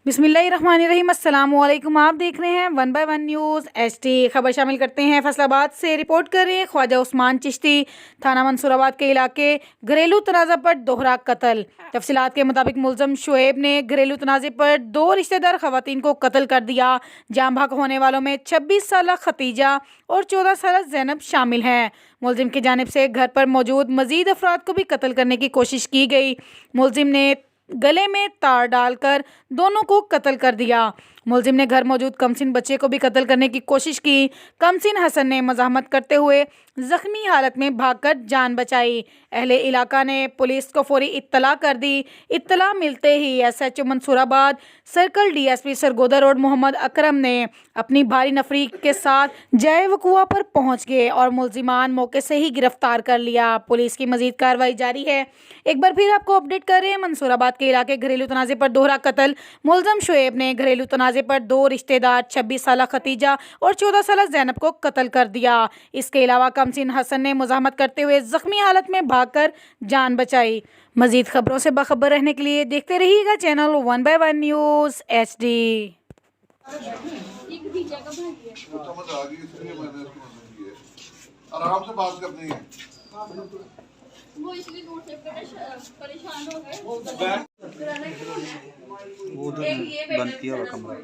बिस्मिल्लाहिर्रहमानिर्रहीम। अस्सलाम वालेकुम। आप देख रहे हैं 1 बाय 1 न्यूज़ HD। खबर शामिल करते हैं फैसलाबाद से। रिपोर्ट कर रहे हैं ख्वाजा उस्मान चिश्ती, थाना मंसूराबाद के इलाके घरेलू तनाज़ा पर दोहरा कत्ल। तफसीलात के मुताबिक मुलज़म शुएब ने घरेलू तनाज़े पर 2 रिश्तेदार ख़वातीन को कत्ल कर दिया। जाम भाग होने वालों में 26 साल खतीजा और 14 साल ज़ैनब शामिल हैं। मुलज़िम की जानिब से घर पर मौजूद मज़ीद अफराद को भी कत्ल करने की कोशिश की गई। मुलज़िम ने गले में तार डालकर दोनों को कत्ल कर दिया। मुलजिम ने घर मौजूद कमसिन बच्चे को भी कत्ल करने की कोशिश की। कमसिन हसन ने मज़ाहमत करते हुए जख्मी हालत में भागकर जान बचाई। अहले इलाका ने पुलिस को फौरी इत्तला कर दी। इत्तला मिलते ही SHO Mansoorabad circle DSP Sargodha road Mohammad Akram ने अपनी भारी नफरी के साथ जाए वकुआ पर पहुंच गए और मुलजिमान मौके से ही गिरफ्तार कर लिया। पुलिस की मजीद कार्रवाई जारी है। एक बार फिर आपको अपडेट कर रहे हैं मंसूराबाद के इलाके घरेलू तनाज़े पर दोहरा कत्ल। मुलज़म शुएब ने घरेलू तनाज़े पर 2 रिश्तेदार 26 साल खतीजा और 14 साल ज़ैनब को कत्ल कर दिया। इसके अलावा कमसिन हसन ने मुज़ाहमत करते हुए जख्मी हालत में भागकर जान बचाई। मजीद खबरों से बाखबर रहने के लिए देखते रहिएगा चैनल 1 बाय 1 न्यूज़ HD। आराम से बात करनी है। वो इसलिए दूर से परेशान हो गए। वो बंद किया हुआ कमरा।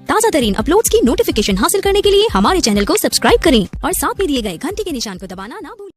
ताज़ा तरीन अपलोड्स की नोटिफिकेशन हासिल करने के लिए हमारे चैनल को सब्सक्राइब करें और साथ में दिए गए घंटी के निशान को दबाना ना भूलें।